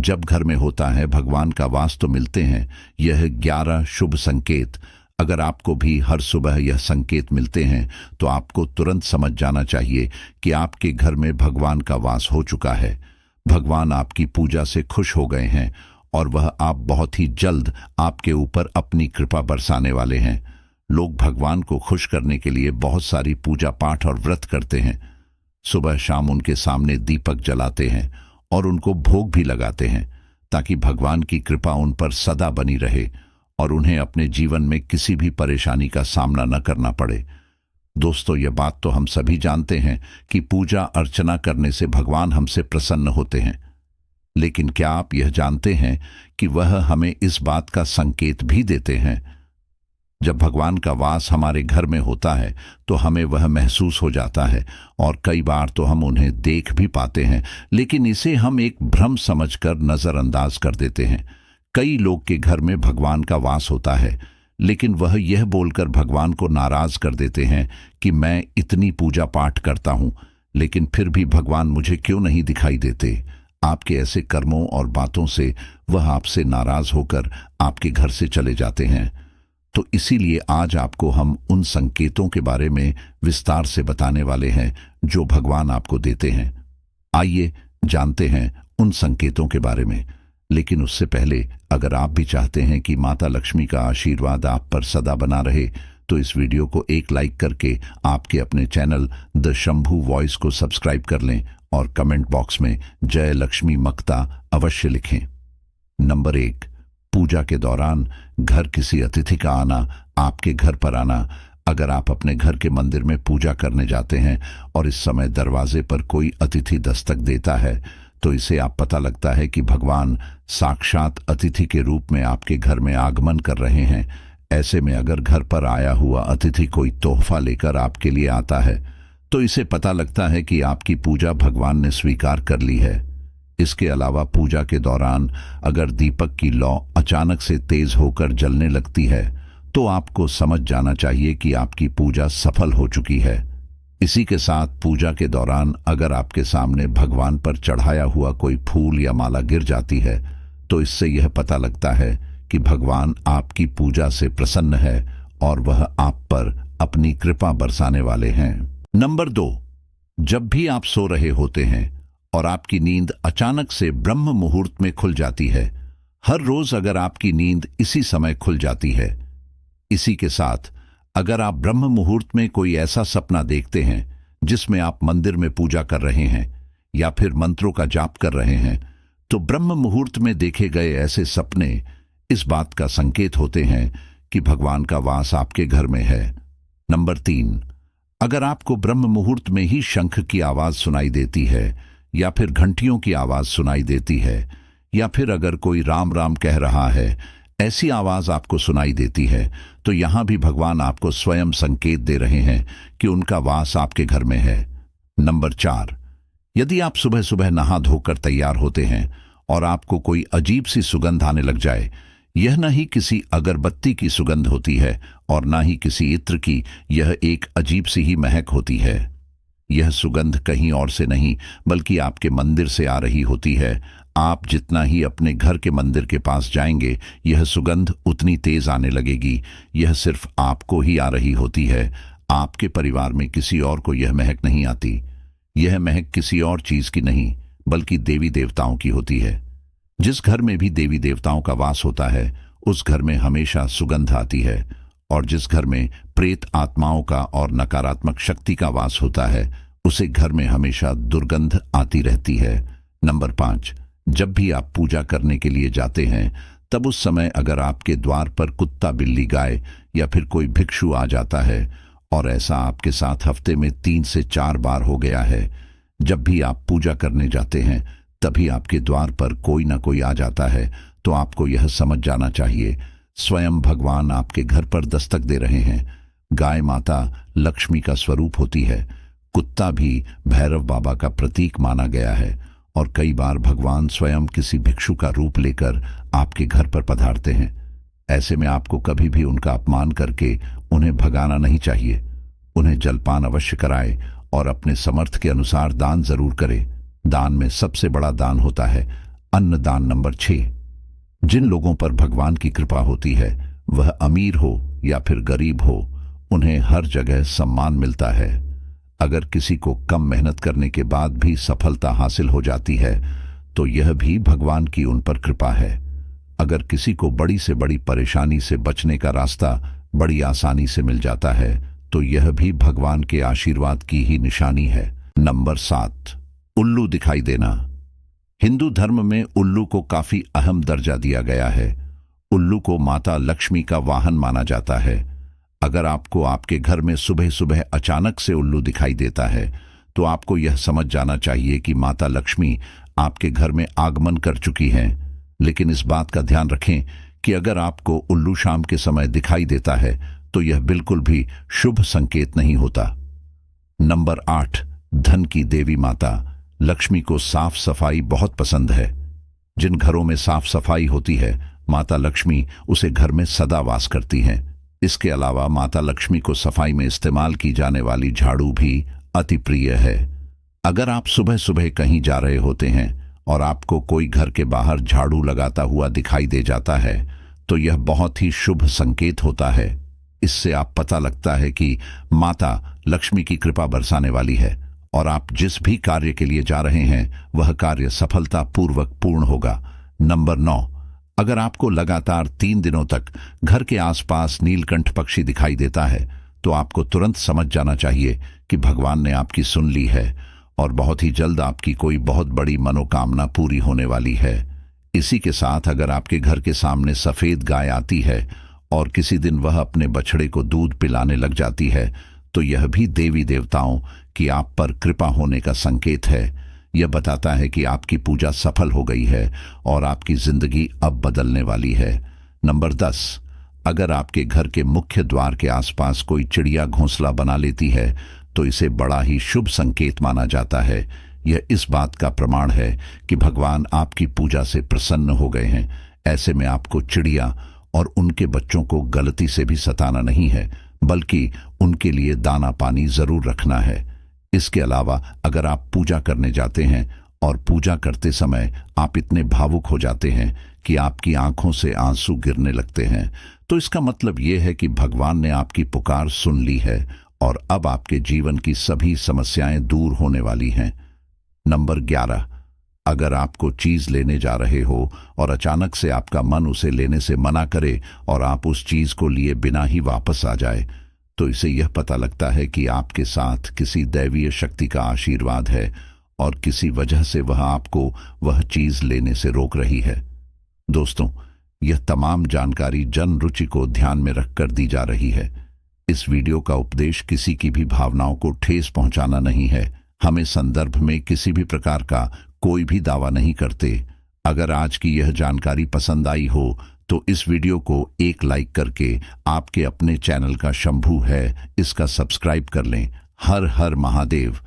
जब घर में होता है भगवान का वास तो मिलते हैं। यह 11 शुभ संकेत। अगर आपको भी हर सुबह यह संकेत मिलते हैं तो आपको तुरंत समझ जाना चाहिए कि आपके घर में भगवान का वास हो चुका है। भगवान आपकी पूजा से खुश हो गए हैं और वह आप बहुत ही जल्द आपके ऊपर अपनी कृपा बरसाने वाले हैं। लोग भगवान को खुश करने के लिए बहुत सारी पूजा पाठ और व्रत करते हैं। सुबह शाम उनके सामने दीपक जलाते हैं और उनको भोग भी लगाते हैं ताकि भगवान की कृपा उन पर सदा बनी रहे और उन्हें अपने जीवन में किसी भी परेशानी का सामना न करना पड़े। दोस्तों, यह बात तो हम सभी जानते हैं कि पूजा अर्चना करने से भगवान हमसे प्रसन्न होते हैं, लेकिन क्या आप यह जानते हैं कि वह हमें इस बात का संकेत भी देते हैं? जब भगवान का वास हमारे घर में होता है तो हमें वह महसूस हो जाता है और कई बार तो हम उन्हें देख भी पाते हैं, लेकिन इसे हम एक भ्रम समझकर नजरअंदाज कर देते हैं। कई लोग के घर में भगवान का वास होता है, लेकिन वह यह बोलकर भगवान को नाराज कर देते हैं कि मैं इतनी पूजा पाठ करता हूं, लेकिन फिर भी भगवान मुझे क्यों नहीं दिखाई देते। आपके ऐसे कर्मों और बातों से वह आपसे नाराज होकर आपके घर से चले जाते हैं। तो इसीलिए आज आपको हम उन संकेतों के बारे में विस्तार से बताने वाले हैं जो भगवान आपको देते हैं। आइए जानते हैं उन संकेतों के बारे में। लेकिन उससे पहले अगर आप भी चाहते हैं कि माता लक्ष्मी का आशीर्वाद आप पर सदा बना रहे तो इस वीडियो को एक लाइक करके आपके अपने चैनल द शंभू वॉइस को सब्सक्राइब कर लें और कमेंट बॉक्स में जय लक्ष्मी मक्ता अवश्य लिखें। नंबर 1, पूजा के दौरान घर किसी अतिथि का आना। आपके घर पर आना। अगर आप अपने घर के मंदिर में पूजा करने जाते हैं और इस समय दरवाजे पर कोई अतिथि दस्तक देता है तो इसे आप पता लगता है कि भगवान साक्षात अतिथि के रूप में आपके घर में आगमन कर रहे हैं। ऐसे में अगर घर पर आया हुआ अतिथि कोई तोहफा लेकर आपके लिए आता है तो इसे पता लगता है कि आपकी पूजा भगवान ने स्वीकार कर ली है। इसके अलावा पूजा के दौरान अगर दीपक की लौ अचानक से तेज होकर जलने लगती है तो आपको समझ जाना चाहिए कि आपकी पूजा सफल हो चुकी है। इसी के साथ पूजा के दौरान अगर आपके सामने भगवान पर चढ़ाया हुआ कोई फूल या माला गिर जाती है तो इससे यह पता लगता है कि भगवान आपकी पूजा से प्रसन्न है और वह आप पर अपनी कृपा बरसाने वाले हैं। नंबर 2, जब भी आप सो रहे होते हैं और आपकी नींद अचानक से ब्रह्म मुहूर्त में खुल जाती है। हर रोज अगर आपकी नींद इसी समय खुल जाती है। इसी के साथ अगर आप ब्रह्म मुहूर्त में कोई ऐसा सपना देखते हैं जिसमें आप मंदिर में पूजा कर रहे हैं या फिर मंत्रों का जाप कर रहे हैं तो ब्रह्म मुहूर्त में देखे गए ऐसे सपने इस बात का संकेत होते हैं कि भगवान का वास आपके घर में है। नंबर 3, अगर आपको ब्रह्म मुहूर्त में ही शंख की आवाज सुनाई देती है या फिर घंटियों की आवाज सुनाई देती है या फिर अगर कोई राम राम कह रहा है, ऐसी आवाज आपको सुनाई देती है तो यहां भी भगवान आपको स्वयं संकेत दे रहे हैं कि उनका वास आपके घर में है। नंबर 4, यदि आप सुबह सुबह नहा धोकर तैयार होते हैं और आपको कोई अजीब सी सुगंध आने लग जाए, यह न ही किसी अगरबत्ती की सुगंध होती है और न ही किसी इत्र की, यह एक अजीब सी ही महक होती है। यह सुगंध कहीं और से नहीं बल्कि आपके मंदिर से आ रही होती है। आप जितना ही अपने घर के मंदिर के पास जाएंगे यह सुगंध उतनी तेज आने लगेगी। यह सिर्फ आपको ही आ रही होती है, आपके परिवार में किसी और को यह महक नहीं आती। यह महक किसी और चीज की नहीं बल्कि देवी देवताओं की होती है। जिस घर में भी देवी देवताओं का वास होता है उस घर में हमेशा सुगंध आती है और जिस घर में प्रेत आत्माओं का और नकारात्मक शक्ति का वास होता है उसे घर में हमेशा दुर्गंध आती रहती है। नंबर 5, जब भी आप पूजा करने के लिए जाते हैं तब उस समय अगर आपके द्वार पर कुत्ता, बिल्ली, गाय या फिर कोई भिक्षु आ जाता है और ऐसा आपके साथ हफ्ते में 3 से 4 बार हो गया है, जब भी आप पूजा करने जाते हैं तभी आपके द्वार पर कोई ना कोई आ जाता है तो आपको यह समझ जाना चाहिए स्वयं भगवान आपके घर पर दस्तक दे रहे हैं। गाय माता लक्ष्मी का स्वरूप होती है। कुत्ता भी भैरव बाबा का प्रतीक माना गया है और कई बार भगवान स्वयं किसी भिक्षु का रूप लेकर आपके घर पर पधारते हैं। ऐसे में आपको कभी भी उनका अपमान करके उन्हें भगाना नहीं चाहिए। उन्हें जलपान अवश्य कराए और अपने समर्थ के अनुसार दान जरूर करे। दान में सबसे बड़ा दान होता है अन्नदान। नंबर 6, जिन लोगों पर भगवान की कृपा होती है, वह अमीर हो या फिर गरीब हो, उन्हें हर जगह सम्मान मिलता है। अगर किसी को कम मेहनत करने के बाद भी सफलता हासिल हो जाती है तो यह भी भगवान की उन पर कृपा है। अगर किसी को बड़ी से बड़ी परेशानी से बचने का रास्ता बड़ी आसानी से मिल जाता है तो यह भी भगवान के आशीर्वाद की ही निशानी है। नंबर 7, उल्लू दिखाई देना। हिंदू धर्म में उल्लू को काफी अहम दर्जा दिया गया है। उल्लू को माता लक्ष्मी का वाहन माना जाता है। अगर आपको आपके घर में सुबह सुबह अचानक से उल्लू दिखाई देता है तो आपको यह समझ जाना चाहिए कि माता लक्ष्मी आपके घर में आगमन कर चुकी हैं। लेकिन इस बात का ध्यान रखें कि अगर आपको उल्लू शाम के समय दिखाई देता है तो यह बिल्कुल भी शुभ संकेत नहीं होता। नंबर 8, धन की देवी माता लक्ष्मी को साफ सफाई बहुत पसंद है। जिन घरों में साफ सफाई होती है, माता लक्ष्मी उसे घर में सदा वास करती हैं। इसके अलावा माता लक्ष्मी को सफाई में इस्तेमाल की जाने वाली झाड़ू भी अति प्रिय है। अगर आप सुबह सुबह कहीं जा रहे होते हैं और आपको कोई घर के बाहर झाड़ू लगाता हुआ दिखाई दे जाता है तो यह बहुत ही शुभ संकेत होता है। इससे आप पता लगता है कि माता लक्ष्मी की कृपा बरसाने वाली है और आप जिस भी कार्य के लिए जा रहे हैं वह कार्य सफलतापूर्वक पूर्ण होगा। नंबर 9, अगर आपको लगातार 3 दिनों तक घर के आसपास नीलकंठ पक्षी दिखाई देता है तो आपको तुरंत समझ जाना चाहिए कि भगवान ने आपकी सुन ली है और बहुत ही जल्द आपकी कोई बहुत बड़ी मनोकामना पूरी होने वाली है। इसी के साथ अगर आपके घर के सामने सफेद गाय आती है और किसी दिन वह अपने बछड़े को दूध पिलाने लग जाती है तो यह भी देवी देवताओं की आप पर कृपा होने का संकेत है। यह बताता है कि आपकी पूजा सफल हो गई है और आपकी जिंदगी अब बदलने वाली है। नंबर 10, अगर आपके घर के मुख्य द्वार के आसपास कोई चिड़िया घोंसला बना लेती है तो इसे बड़ा ही शुभ संकेत माना जाता है। यह इस बात का प्रमाण है कि भगवान आपकी पूजा से प्रसन्न हो गए हैं। ऐसे में आपको चिड़िया और उनके बच्चों को गलती से भी सताना नहीं है, बल्कि उनके लिए दाना पानी जरूर रखना है। इसके अलावा अगर आप पूजा करने जाते हैं और पूजा करते समय आप इतने भावुक हो जाते हैं कि आपकी आंखों से आंसू गिरने लगते हैं तो इसका मतलब यह है कि भगवान ने आपकी पुकार सुन ली है और अब आपके जीवन की सभी समस्याएं दूर होने वाली हैं। नंबर 11, अगर आपको चीज लेने जा रहे हो और अचानक से आपका मन उसे लेने से मना करे और आप उस चीज को लिए बिना ही वापस आ जाए तो इसे यह पता लगता है कि आपके साथ किसी दैवीय शक्ति का आशीर्वाद है और किसी वजह से वह आपको वह चीज लेने से रोक रही है। दोस्तों, यह तमाम जानकारी जन रुचि को ध्यान में रखकर दी जा रही है। इस वीडियो का उपदेश किसी की भी भावनाओं को ठेस पहुंचाना नहीं है। हमें संदर्भ में किसी भी प्रकार का कोई भी दावा नहीं करते। अगर आज की यह जानकारी पसंद आई हो तो इस वीडियो को एक लाइक करके आपके अपने चैनल का शंभू है इसका सब्सक्राइब कर लें। हर हर महादेव।